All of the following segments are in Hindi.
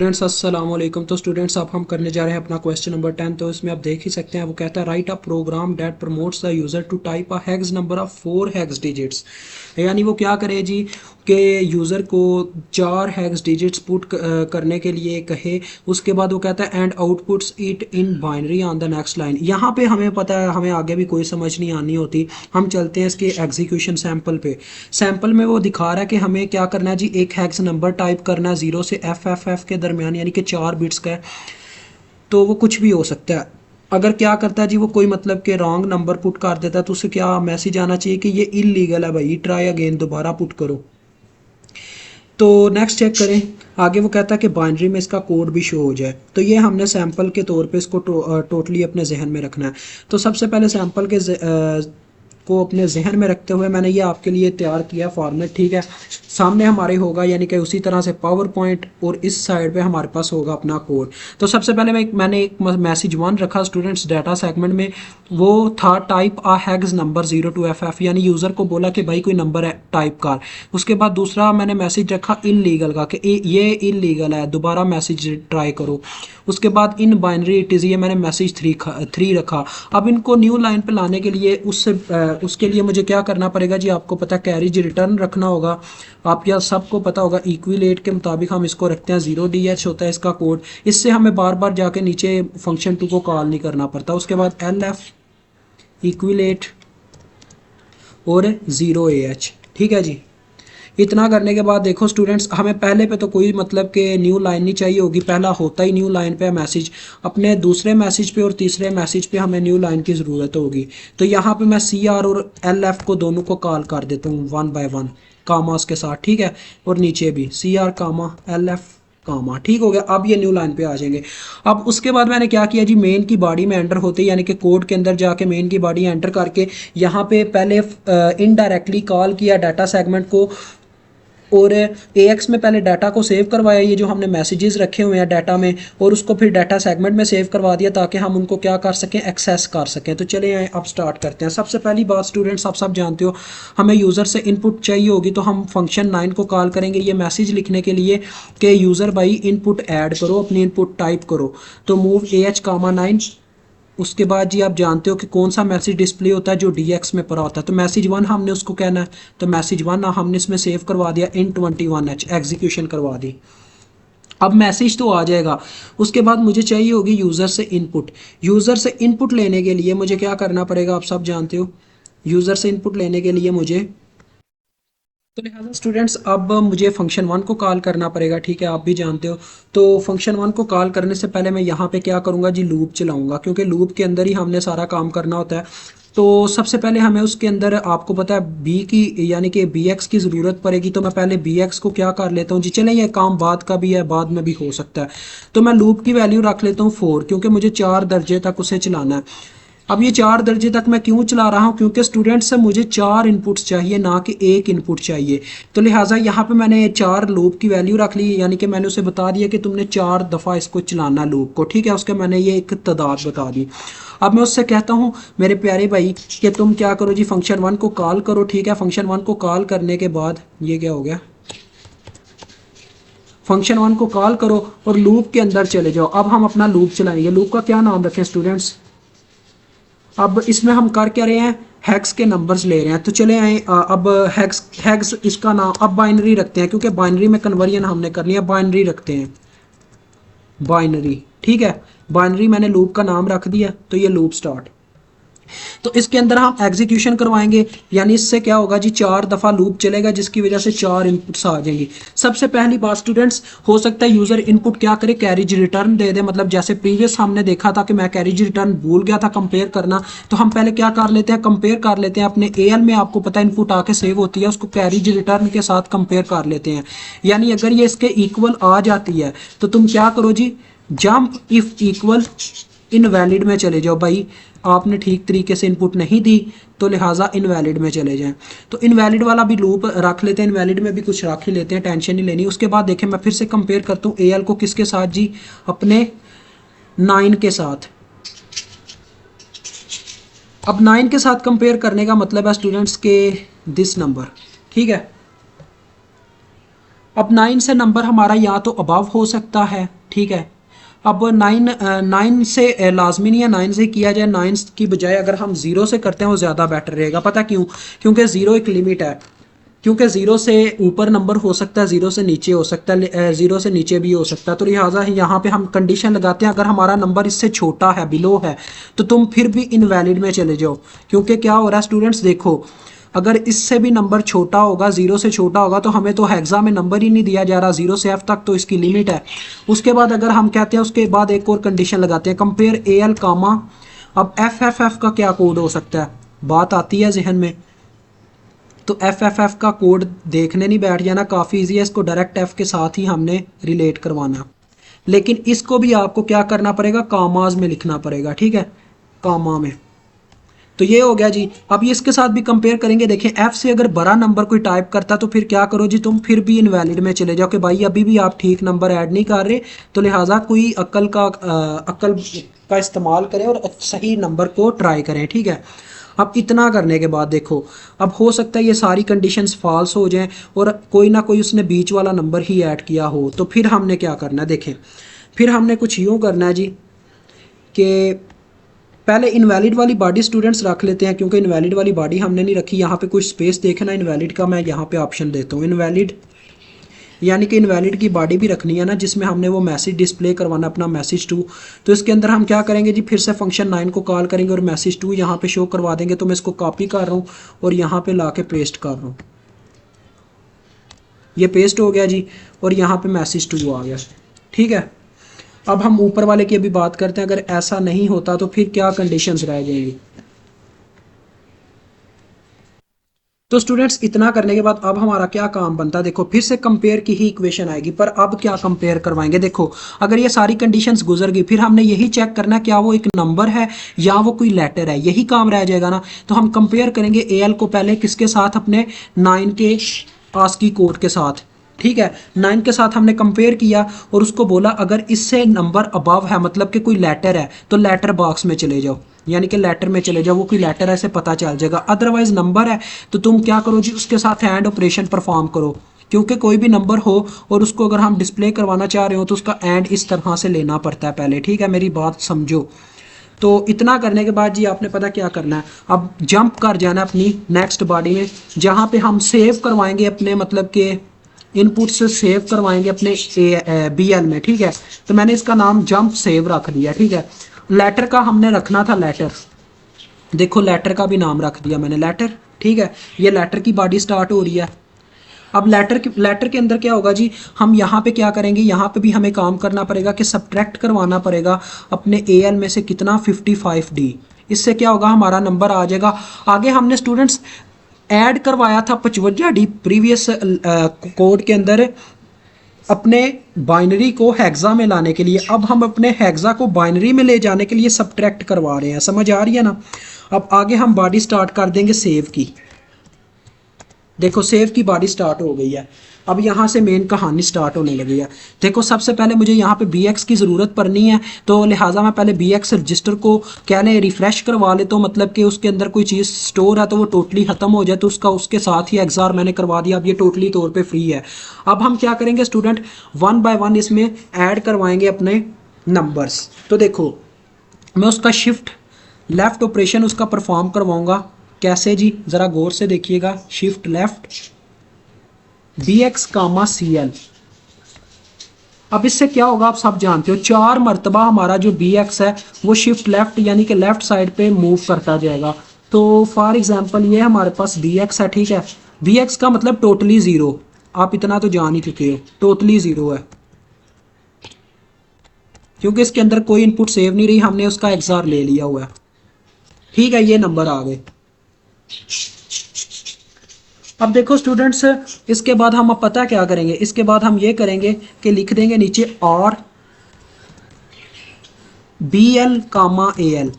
स्टूडेंट्स अस्सलाम वालेकुम। तो स्टूडेंट्स अब हम करने जा रहे हैं अपना क्वेश्चन नंबर 10। तो इसमें आप देख ही सकते हैं, वो कहता है write a program that prompts the user to type a hex number of 4 hex digits. यानी वो क्या करे जी कि यूज़र को 4 हेक्स डिजिट्स पुट करने के लिए कहे। उसके बाद वो कहता है and outputs it in binary on the next line. यहाँ पे हमें पता है, हमें आगे भी कोई समझ नहीं आनी होती। हम चलते हैं इसके एग्जीक्यूशन सैंपल पे। सैंपल में वो दिखा रहा है कि हमें क्या करना है जी, एक हेक्स नंबर टाइप करना है 0 से एफ के दरमियान, यानी कि 4 बिट्स का है। तो वो कुछ भी हो सकता है। अगर क्या करता है जी, वो कोई मतलब के रॉन्ग नंबर पुट कर देता है तो उसे क्या मैसेज आना चाहिए कि ये इलीगल है भाई, ट्राई अगेन, दोबारा पुट करो। तो नेक्स्ट चेक करें। आगे वो कहता है कि बाइनरी में इसका कोड भी शो हो जाए। तो ये हमने सैंपल के तौर पे इसको टोटली अपने जहन में रखना है। तो सबसे पहले सैंपल के को अपने जहन में रखते हुए मैंने ये आपके लिए तैयार किया फॉर्मेट, ठीक है। सामने हमारे होगा यानी कि उसी तरह से पावर पॉइंट, और इस साइड पे हमारे पास होगा अपना कोड। तो सबसे पहले मैंने एक मैसेज 1 रखा स्टूडेंट्स डाटा सेगमेंट में। वो था type a hex number 0 to FF, यानी यूज़र को बोला कि भाई कोई नंबर है टाइप कर। उसके बाद दूसरा मैंने मैसेज रखा इलीगल का कि ये इलीगल है, दोबारा मैसेज ट्राई करो। उसके बाद इन बाइनरी इट इज़, ये मैंने मैसेज 3 रखा। अब इनको न्यू लाइन पे लाने के लिए उसके लिए मुझे क्या करना पड़ेगा जी, आपको पता है कैरेज रिटर्न रखना होगा। आप या सबको पता होगा इक्विलेट के मुताबिक हम इसको रखते हैं 0DH होता है इसका कोड। इससे हमें बार बार जाके नीचे फंक्शन 2 को कॉल नहीं करना पड़ता। उसके बाद LF इक्विलेट और 0AH, ठीक है जी। इतना करने के बाद देखो स्टूडेंट्स, हमें पहले पे तो कोई मतलब कि न्यू लाइन नहीं चाहिए होगी, पहला होता ही न्यू लाइन पे है मैसेज। अपने दूसरे मैसेज पे और तीसरे मैसेज पे हमें न्यू लाइन की ज़रूरत होगी। तो यहाँ पे मैं CR और LF को दोनों को कॉल कर देता हूँ 1 by 1 कामास के साथ, ठीक है। और नीचे भी CR कामा LF कामा, ठीक हो गया। अब ये न्यू लाइन पे आ जाएंगे। अब उसके बाद मैंने क्या किया जी, मेन की बॉडी में एंटर होते यानी कि कोड के अंदर जाके मेन की बॉडी एंटर करके यहाँ पे पहले इनडायरेक्टली कॉल किया डाटा सेगमेंट को, और AX में पहले डाटा को सेव करवाया, ये जो हमने मैसेजेस रखे हुए हैं डाटा में, और उसको फिर डाटा सेगमेंट में सेव करवा दिया ताकि हम उनको क्या कर सकें, एक्सेस कर सकें। तो चले अब स्टार्ट करते हैं। सबसे पहली बात स्टूडेंट्स, आप सब जानते हो हमें यूज़र से इनपुट चाहिए होगी, तो हम फंक्शन 9 को कॉल करेंगे ये मैसेज लिखने के लिए कि यूज़र भाई इनपुट ऐड करो, अपनी इनपुट टाइप करो। तो मूव AH, 9। उसके बाद जी आप जानते हो कि कौन सा मैसेज डिस्प्ले होता है, जो DX में पड़ा होता है। तो मैसेज 1 हमने उसको कहना है, तो मैसेज 1 हमने इसमें सेव करवा दिया, इन 21H एग्जीक्यूशन करवा दी। अब मैसेज तो आ जाएगा। उसके बाद मुझे चाहिए होगी यूज़र से इनपुट। यूज़र से इनपुट लेने के लिए मुझे क्या करना पड़ेगा, आप सब जानते हो। यूज़र से इनपुट लेने के लिए मुझे, तो लिहाजा स्टूडेंट्स अब मुझे फंक्शन 1 को कॉल करना पड़ेगा, ठीक है, आप भी जानते हो। तो फंक्शन 1 को कॉल करने से पहले मैं यहाँ पे क्या करूँगा जी, लूप चलाऊँगा, क्योंकि लूप के अंदर ही हमने सारा काम करना होता है। तो सबसे पहले हमें उसके अंदर, आपको पता है बी की यानी कि BX की ज़रूरत पड़ेगी। तो मैं पहले BX को क्या कर लेता हूँ जी, चले ये काम बाद का भी है, बाद में भी हो सकता है। तो मैं लूप की वैल्यू रख लेता हूँ 4, क्योंकि मुझे 4 दर्जे तक उसे चलाना है। अब ये 4 दर्जे तक मैं क्यों चला रहा हूँ, क्योंकि स्टूडेंट से मुझे 4 इनपुट्स चाहिए, ना कि एक इनपुट चाहिए। तो लिहाजा यहाँ पे मैंने 4 लूप की वैल्यू रख ली, यानी कि मैंने उसे बता दिया कि तुमने 4 दफ़ा इसको चलाना लूप को, ठीक है। उसके मैंने ये एक तादाद बता दी। अब मैं उससे कहता हूँ मेरे प्यारे भाई कि तुम क्या करो जी, फंक्शन 1 को कॉल करो, ठीक है। फंक्शन 1 को कॉल करने के बाद ये क्या हो गया, फंक्शन 1 को कॉल करो और लूप के अंदर चले जाओ। अब हम अपना लूप चलाएंगे। लूप का क्या नाम रखें स्टूडेंट्स, अब इसमें हम कर क्या रहे हैं, हैक्स के नंबर्स ले रहे हैं। तो चले आए अब हैक्स हैक्स इसका नाम अब बाइनरी रखते हैं, क्योंकि बाइनरी में कन्वर्जन हमने करनी है, बाइनरी रखते हैं, बाइनरी, ठीक है। बाइनरी मैंने लूप का नाम रख दिया। तो ये लूप स्टार्ट, तो इसके अंदर हम एग्जीक्यूशन करवाएंगे, यानी इससे क्या होगा जी, 4 दफ़ा लूप चलेगा, जिसकी वजह से 4 इनपुट्स आ जाएंगी। सबसे पहली बात स्टूडेंट्स, हो सकता है यूज़र इनपुट क्या करे, कैरेज रिटर्न दे दे। मतलब जैसे प्रीवियस हमने देखा था कि मैं कैरेज रिटर्न भूल गया था कंपेयर करना। तो हम पहले क्या कर लेते हैं, कंपेयर कर लेते हैं अपने AL में, आपको पता है इनपुट आके सेव होती है, उसको कैरेज रिटर्न के साथ कंपेयर कर लेते हैं। यानी अगर ये इसके इक्वल आ जाती है तो तुम क्या करो जी, जंप इफ इक्वल इनवैलिड में चले जाओ। भाई आपने ठीक तरीके से इनपुट नहीं दी, तो लिहाजा इनवैलिड में चले जाएं। तो इनवैलिड वाला भी लूप रख लेते हैं, इनवैलिड में भी कुछ रख ही लेते हैं, टेंशन नहीं लेनी। उसके बाद देखें, मैं फिर से कंपेयर करता हूँ AL को किसके साथ जी, अपने 9 के साथ। अब 9 के साथ कंपेयर करने का मतलब है स्टूडेंट्स के दिस नंबर, ठीक है। अब 9 से नंबर हमारा या तो अबव हो सकता है, ठीक है। अब 9 से लाजमी नहीं है 9 से किया जाए, 9 की बजाय अगर हम 0 से करते हैं वो ज़्यादा बेटर रहेगा। पता क्यों? क्योंकि 0 एक लिमिट है, क्योंकि 0 से ऊपर नंबर हो सकता है, 0 से नीचे हो सकता है, 0 से नीचे भी हो सकता है। तो लिहाजा यहाँ पे हम कंडीशन लगाते हैं, अगर हमारा नंबर इससे छोटा है, बिलो है, तो तुम फिर भी इनवैलिड में चले जाओ। क्योंकि क्या हो रहा है स्टूडेंट्स, देखो अगर इससे भी नंबर छोटा होगा, 0 से छोटा होगा, तो हमें तो हेक्सा में नंबर ही नहीं दिया जा रहा, 0 से F तक तो इसकी लिमिट है। उसके बाद अगर हम कहते हैं, उसके बाद एक और कंडीशन लगाते हैं, कंपेयर AL कामा, अब FFF का क्या कोड हो सकता है, बात आती है जहन में। तो FFF का कोड देखने नहीं बैठ जाना, काफ़ी ईजी है, इसको डायरेक्ट F के साथ ही हमने रिलेट करवाना। लेकिन इसको भी आपको क्या करना पड़ेगा, कामाज में लिखना पड़ेगा, ठीक है, कामा में। तो ये हो गया जी। अब ये इसके साथ भी कंपेयर करेंगे, देखें F से अगर बड़ा नंबर कोई टाइप करता तो फिर क्या करो जी, तुम फिर भी इनवैलिड में चले जाओ कि भाई अभी भी आप ठीक नंबर ऐड नहीं कर रहे, तो लिहाजा कोई अक्ल का इस्तेमाल करें और सही नंबर को ट्राई करें, ठीक है। अब इतना करने के बाद देखो, अब हो सकता है ये सारी कंडीशंस फॉल्स हो जाएं और कोई ना कोई उसने बीच वाला नंबर ही ऐड किया हो, तो फिर हमने क्या करना है, देखें फिर हमने कुछ यूँ करना है जी कि पहले इनवैलिड वाली बॉडी स्टूडेंट्स रख लेते हैं, क्योंकि इनवैलिड वाली बॉडी हमने नहीं रखी। यहाँ पे कुछ स्पेस देखना इनवैलिड का, मैं यहाँ पे ऑप्शन देता हूँ इनवैलिड, यानी कि इनवैलिड की बॉडी भी रखनी है ना, जिसमें हमने वो मैसेज डिस्प्ले करवाना अपना मैसेज टू। तो इसके अंदर हम क्या करेंगे जी, फिर से फंक्शन 9 को कॉल करेंगे और मैसेज टू यहाँ पे शो करवा देंगे। तो मैं इसको कॉपी कर रहा हूँ और यहाँ पे ला के पेस्ट कर रहा हूँ, ये पेस्ट हो गया जी, और यहाँ पे मैसेज टू आ गया, ठीक है। अब हम ऊपर वाले की अभी बात करते हैं, अगर ऐसा नहीं होता तो फिर क्या कंडीशंस रह जाएंगी। तो स्टूडेंट्स इतना करने के बाद अब हमारा क्या काम बनता है, देखो फिर से कंपेयर की ही इक्वेशन आएगी, पर अब क्या कंपेयर करवाएंगे। देखो अगर ये सारी कंडीशंस गुजर गई, फिर हमने यही चेक करना क्या वो एक नंबर है या वो कोई लेटर है, यही काम रह जाएगा ना। तो हम कंपेयर करेंगे AL को पहले किसके साथ, अपने 9 के ASCII कोड के साथ, ठीक है। 9 के साथ हमने कंपेयर किया और उसको बोला अगर इससे नंबर अबव है, मतलब कि कोई लेटर है, तो लेटर बॉक्स में चले जाओ, यानी कि लेटर में चले जाओ, वो कोई लेटर है ऐसे पता चल जाएगा। अदरवाइज नंबर है तो तुम क्या करो जी, उसके साथ एंड ऑपरेशन परफॉर्म करो, क्योंकि कोई भी नंबर हो और उसको अगर हम डिस्प्ले करवाना चाह रहे हो तो उसका एंड इस तरह से लेना पड़ता है पहले, ठीक है, मेरी बात समझो। तो इतना करने के बाद जी आपने पता क्या करना है, अब जंप कर जाना अपनी नेक्स्ट बॉडी में, जहाँ पे हम सेव करवाएंगे अपने, मतलब के इनपुट से सेव करवाएंगे अपने BL में, ठीक है। तो मैंने इसका नाम जंप सेव रख दिया, ठीक है। लेटर का हमने रखना था लेटर, देखो लेटर का भी नाम रख दिया मैंने लेटर, ठीक है। ये लेटर की बॉडी स्टार्ट हो रही है। अब लेटर के अंदर क्या होगा जी, हम यहाँ पे क्या करेंगे, यहाँ पे भी हमें काम करना पड़ेगा कि सब्ट्रैक्ट करवाना पड़ेगा अपने AL में से कितना, 55D। इससे क्या होगा, हमारा नंबर आ जाएगा। आगे हमने स्टूडेंट्स ऐड करवाया था 55D प्रीवियस कोड के अंदर अपने बाइनरी को हेक्सा में लाने के लिए। अब हम अपने हेक्सा को बाइनरी में ले जाने के लिए सब्ट्रैक्ट करवा रहे हैं, समझ आ रही है ना। अब आगे हम बॉडी स्टार्ट कर देंगे सेव की, देखो सेव की बॉडी स्टार्ट हो गई है। अब यहाँ से मेन कहानी स्टार्ट होने लगी है। देखो सबसे पहले मुझे यहाँ पे BX की ज़रूरत पड़नी है, तो लिहाजा मैं पहले BX रजिस्टर को क्या लें, रिफ़्रेश करवा ले, तो मतलब कि उसके अंदर कोई चीज़ स्टोर है तो वो टोटली ख़त्म हो जाए, तो उसका उसके साथ ही एग्जार मैंने करवा दिया। अब ये टोटली तौर पर फ्री है। अब हम क्या करेंगे स्टूडेंट, 1 बाय 1 इसमें ऐड करवाएंगे अपने नंबर्स। तो देखो मैं उसका शिफ्ट लेफ़्ट ऑपरेशन उसका परफॉर्म करवाऊँगा, कैसे जी, ज़रा गौर से देखिएगा। शिफ्ट लेफ़्ट BX कामा CL। अब इससे क्या होगा आप सब जानते हो, 4 मरतबा हमारा जो BX है वो शिफ्ट लेफ्ट यानी कि लेफ्ट साइड पे मूव करता जाएगा। तो फॉर एग्जांपल ये हमारे पास BX है, ठीक है। BX का मतलब टोटली 0, आप इतना तो जान ही चुके हो, टोटली 0 है, क्योंकि इसके अंदर कोई इनपुट सेव नहीं रही, हमने उसका एक्सआर ले लिया हुआ है, ठीक है। ये नंबर आ गए। अब देखो स्टूडेंट्स, इसके बाद हम अब पता क्या करेंगे, इसके बाद हम ये करेंगे कि लिख देंगे नीचे और BL कामा AL।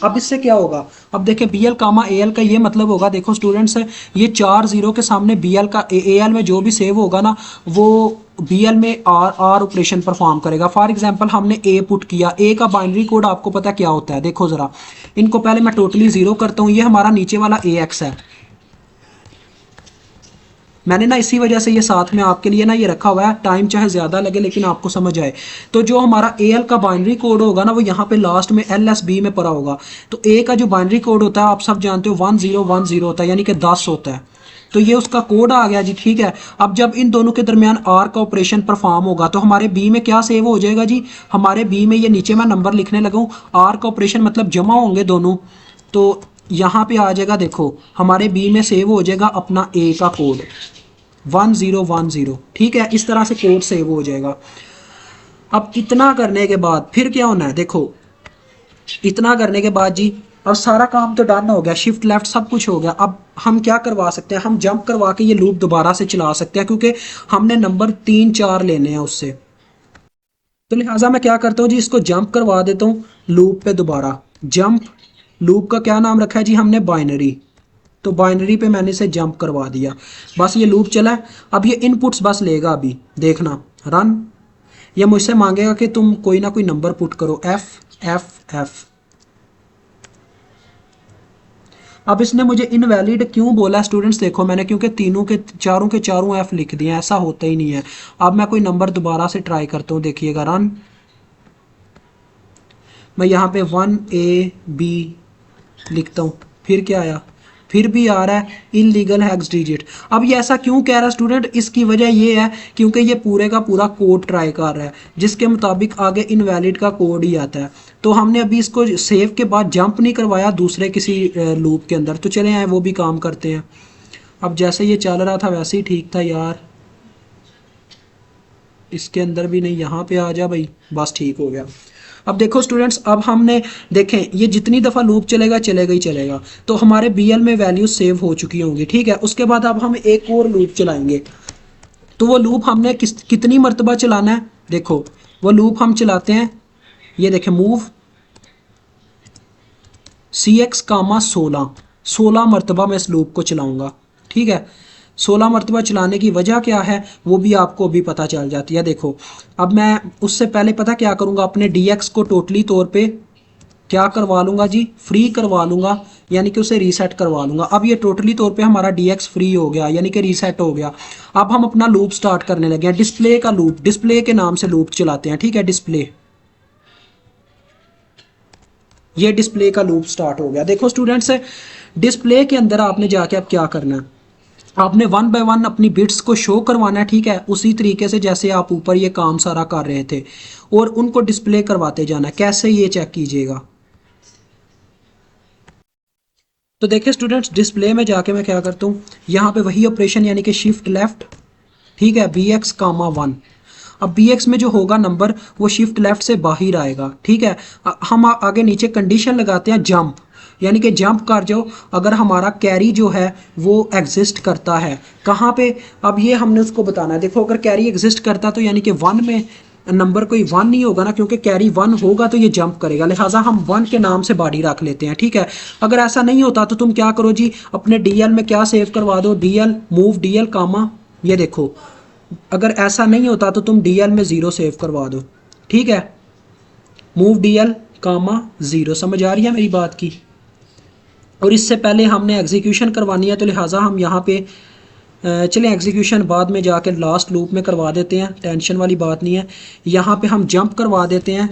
अब इससे क्या होगा, अब देखें BL कामा AL का ये मतलब होगा, देखो स्टूडेंट्स ये 4 0 के सामने BL का AL में जो भी सेव होगा ना, वो BL में R ऑपरेशन परफॉर्म करेगा। फॉर एग्जांपल हमने A पुट किया, A का बाइनरी कोड आपको पता क्या होता है, देखो ज़रा इनको पहले मैं टोटली 0 करता हूँ। ये हमारा नीचे वाला AX है, मैंने ना इसी वजह से ये साथ में आपके लिए ना ये रखा हुआ है, टाइम चाहे ज़्यादा लगे लेकिन आपको समझ आए। तो जो हमारा AL का बाइनरी कोड होगा ना वो यहाँ पे लास्ट में LSB में पड़ा होगा। तो A का जो बाइनरी कोड होता है आप सब जानते हो 1010 होता है, यानी कि 10 होता है। तो ये उसका कोड आ गया जी, ठीक है। अब जब इन दोनों के दरमियान आर का ऑपरेशन परफॉर्म होगा तो हमारे बी में क्या सेव हो जाएगा जी, हमारे बी में ये नीचे मैं नंबर लिखने लगा हूँ, आर का ऑपरेशन मतलब जमा होंगे दोनों, तो यहाँ पे आ जाएगा, देखो हमारे बी में सेव हो जाएगा अपना ए का कोड 1010, ठीक है। इस तरह से कोड सेव हो जाएगा। अब इतना करने के बाद फिर क्या होना है, देखो इतना करने के बाद जी अब सारा काम तो डन हो गया, शिफ्ट लेफ्ट सब कुछ हो गया। अब हम क्या करवा सकते हैं, हम जंप करवा के ये लूप दोबारा से चला सकते हैं, क्योंकि हमने नंबर 3 4 लेने हैं उससे। तो लिहाजा मैं क्या करता हूँ जी, इसको जंप करवा देता हूँ लूप पे दोबारा। जंप लूप का क्या नाम रखा है जी हमने, बाइनरी। तो बाइनरी पे मैंने इसे जंप करवा दिया, बस ये लूप चला। अब ये इनपुट्स बस लेगा, अभी देखना रन। ये मुझसे मांगेगा कि तुम कोई ना कोई नंबर पुट करो, F F F। अब इसने मुझे इनवैलिड क्यों बोला स्टूडेंट्स, देखो मैंने क्योंकि तीनों के चारों F लिख दिए, ऐसा होता ही नहीं है। अब मैं कोई नंबर दोबारा से ट्राई करता हूँ, देखिएगा रन। मैं यहाँ पे 1AB लिखता हूँ, फिर क्या आया, फिर भी आ रहा है इलीगल हेक्स डिजिट। अब ये ऐसा क्यों कह रहा है स्टूडेंट, इसकी वजह ये है क्योंकि ये पूरे का पूरा कोड ट्राई कर रहा है, जिसके मुताबिक आगे इनवैलिड का कोड ही आता है। तो हमने अभी इसको सेव के बाद जंप नहीं करवाया दूसरे किसी लूप के अंदर। तो चले आए वो भी काम करते हैं। अब जैसे ये चल रहा था वैसे ही ठीक था यार, इसके अंदर भी नहीं, यहाँ पे आ जा भाई, बस ठीक हो गया। अब देखो स्टूडेंट्स, अब हमने देखें ये जितनी दफ़ा लूप चलेगा चलेगा ही चलेगा, तो हमारे BL में वैल्यू सेव हो चुकी होंगी, ठीक है। उसके बाद अब हम एक और लूप चलाएंगे। तो वो लूप हमने कितनी मरतबा चलाना है, देखो वो लूप हम चलाते हैं, ये देखें मूव CX, 16 मरतबा मैं इस लूप को चलाऊंगा, ठीक है। 16 मरतबा चलाने की वजह क्या है वो भी आपको अभी पता चल जाती है। देखो अब मैं उससे पहले पता क्या करूँगा, अपने DX को टोटली तौर पे क्या करवा लूँगा जी, फ्री करवा लूँगा, यानी कि उसे रीसेट करवा लूँगा। अब ये टोटली तौर पे हमारा DX फ्री हो गया, यानी कि रीसेट हो गया। अब हम अपना लूप स्टार्ट करने लगे हैं, डिस्प्ले का लूप, डिस्प्ले के नाम से लूप चलाते हैं, ठीक है। डिस्प्ले, ये डिस्प्ले का लूप स्टार्ट हो गया। देखो स्टूडेंट्स, डिस्प्ले के अंदर आपने जाके अब क्या करना है, आपने 1 बाय 1 अपनी बिट्स को शो करवाना है, ठीक है। उसी तरीके से जैसे आप ऊपर ये काम सारा कर रहे थे, और उनको डिस्प्ले करवाते जाना है। कैसे, ये चेक कीजिएगा। तो देखिए स्टूडेंट्स, डिस्प्ले में जाके मैं क्या करता हूँ, यहाँ पे वही ऑपरेशन यानी कि शिफ्ट लेफ्ट, ठीक है, BX, 1। अब BX में जो होगा नंबर वो शिफ्ट लेफ्ट से बाहर आएगा, ठीक है। हम आगे नीचे कंडीशन लगाते हैं जंप, यानी कि जंप कर जाओ अगर हमारा कैरी जो है वो एग्जिस्ट करता है। कहाँ पे, अब ये हमने उसको बताना है। देखो अगर कैरी एग्जिस्ट करता तो यानी कि 1 में नंबर कोई 1 नहीं होगा ना, क्योंकि कैरी 1 होगा तो ये जंप करेगा, लिहाजा हम 1 के नाम से बॉडी रख लेते हैं, ठीक है। अगर ऐसा नहीं होता तो तुम क्या करो जी, अपने DL में क्या सेव करवा दो, DL मूव DL कामा, ये देखो अगर ऐसा नहीं होता तो तुम DL में 0 सेव करवा दो, ठीक है। मूव DL कामा 0, समझ आ रही है मेरी बात की। और इससे पहले हमने एग्जीक्यूशन करवानी है, तो लिहाजा हम यहाँ पे चलें एग्जीक्यूशन बाद में जाके लास्ट लूप में करवा देते हैं, टेंशन वाली बात नहीं है। यहाँ पे हम जंप करवा देते हैं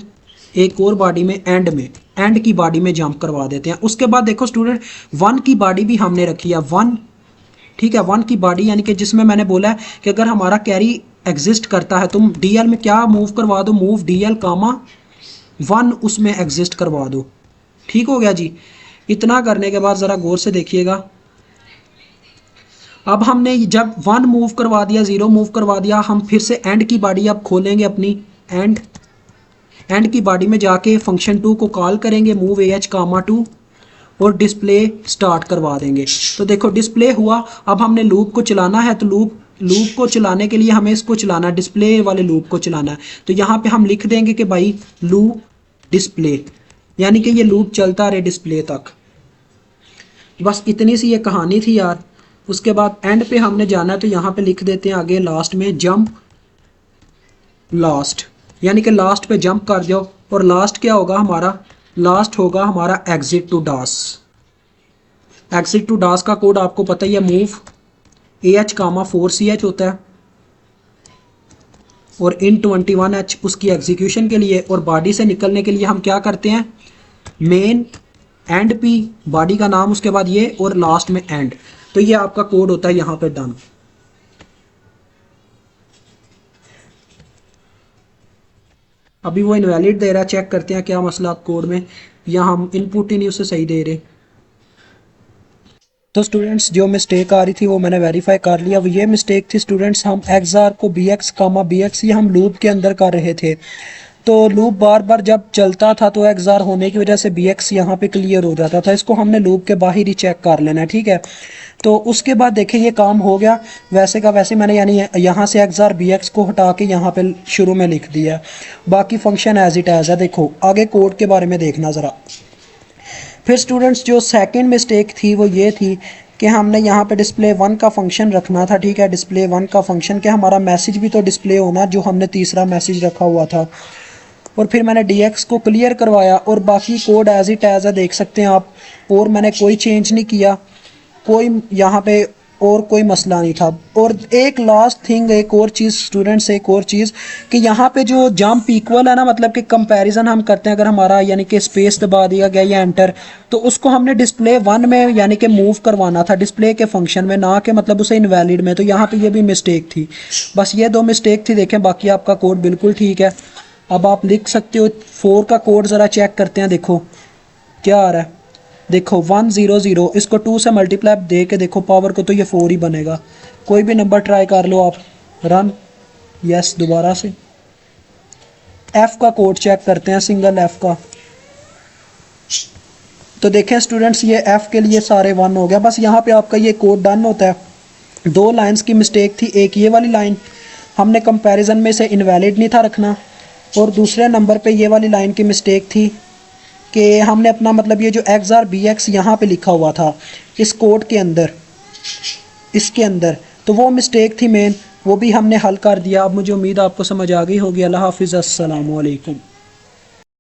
एक और बॉडी में, एंड की बॉडी में जंप करवा देते हैं। उसके बाद देखो स्टूडेंट, 1 की बॉडी भी हमने रखी है, 1, ठीक है। 1 की बॉडी यानी कि जिसमें मैंने बोला है कि अगर हमारा कैरी एग्जिस्ट करता है तुम DL में क्या मूव करवा दो, मूव DL कामा 1 उसमें एग्जिस्ट करवा दो, ठीक हो गया जी। इतना करने के बाद ज़रा गौर से देखिएगा, अब हमने जब 1 मूव करवा दिया, 0 मूव करवा दिया, हम फिर से एंड की बॉडी अब खोलेंगे अपनी, एंड की बॉडी में जाके फंक्शन 2 को कॉल करेंगे, मूव AH, 2, और डिस्प्ले स्टार्ट करवा देंगे। तो देखो डिस्प्ले हुआ। अब हमने लूप को चलाना है, तो लूप को चलाने के लिए हमें इसको चलाना है, डिस्प्ले वाले लूप को चलाना है। तो यहाँ पे हम लिख देंगे कि भाई लूप डिस्प्ले, यानी कि ये लूप चलता रहे डिस्प्ले तक। बस इतनी सी ये कहानी थी यार। उसके बाद एंड पे हमने जाना है, तो यहाँ पे लिख देते हैं आगे लास्ट में जंप लास्ट, यानी कि लास्ट पे जंप कर जाओ। और लास्ट क्या होगा हमारा, लास्ट होगा हमारा exit to DOS. Exit to DOS का कोड आपको पता ही है, मूव AH कामा 4CH होता है और इन 21H उसकी एग्जीक्यूशन के लिए, और बॉडी से निकलने के लिए हम क्या करते हैं, मेन एंड P, बॉडी का नाम, उसके बाद ये और लास्ट में एंड। तो ये आपका कोड होता है यहाँ पे डन। अभी वो इनवैलिड दे रहा है, चेक करते हैं क्या मसला कोड में, या हम इनपुट ही नहीं उसे सही दे रहे। तो स्टूडेंट्स जो मिस्टेक आ रही थी वो मैंने वेरीफाई कर लिया। अब ये मिस्टेक थी स्टूडेंट्स, हम XOR को BX कामा BX ये हम लूप के अंदर कर रहे थे, तो लूप बार बार जब चलता था तो XOR होने की वजह से BX यहाँ पे क्लियर हो जाता था। इसको हमने लूप के बाहर ही चेक कर लेना है, ठीक है। तो उसके बाद देखें ये काम हो गया वैसे का वैसे, मैंने यानी यहाँ से XOR BX को हटा के यहाँ पे शुरू में लिख दिया, बाकी फंक्शन एज इट एज है। देखो आगे कोड के बारे में देखना ज़रा। फिर स्टूडेंट्स जो सेकंड मिस्टेक थी वो ये थी कि हमने यहाँ पे डिस्प्ले 1 का फंक्शन रखना था, ठीक है। डिस्प्ले 1 का फंक्शन कि हमारा मैसेज भी तो डिस्प्ले होना, जो हमने तीसरा मैसेज रखा हुआ था। और फिर मैंने DX को क्लियर करवाया और बाकी कोड एज इट एज है, देख सकते हैं आप, और मैंने कोई चेंज नहीं किया, कोई यहाँ पे और कोई मसला नहीं था। और एक लास्ट थिंग, एक और चीज़ स्टूडेंट्स, एक और चीज़ कि यहाँ पे जो जंप इक्वल है ना, मतलब कि कंपैरिजन हम करते हैं, अगर हमारा यानी कि स्पेस दबा दिया गया या एंटर, तो उसको हमने डिस्प्ले 1 में यानी कि मूव करवाना था, डिस्प्ले के फंक्शन में, ना कि मतलब उसे इनवैलिड में। तो यहाँ पे ये भी मिस्टेक थी, बस ये 2 मिस्टेक थी। देखें बाकी आपका कोड बिल्कुल ठीक है। अब आप लिख सकते हो 4 का कोड ज़रा चेक करते हैं, देखो क्या आ रहा है। देखो 100, इसको 2 से मल्टीप्लाई दे के देखो पावर को, तो ये 4 ही बनेगा। कोई भी नंबर ट्राई कर लो आप, रन, यस दोबारा से। F का कोड चेक करते हैं, सिंगल F का, तो देखें स्टूडेंट्स ये F के लिए सारे 1 हो गया। बस यहाँ पे आपका ये कोड डन होता है। 2 लाइन्स की मिस्टेक थी, एक ये वाली लाइन हमने कंपैरिजन में से इनवैलिड नहीं था रखना, और दूसरे नंबर पे ये वाली लाइन की मिस्टेक थी कि हमने अपना मतलब ये जो XOR BX यहाँ पे लिखा हुआ था इस कोड के अंदर, इसके अंदर, तो वो मिस्टेक थी मेन, वो भी हमने हल कर दिया। अब मुझे उम्मीद आपको समझ आ गई होगी। अल्लाह हाफिज़, अस्सलाम वालेकुम।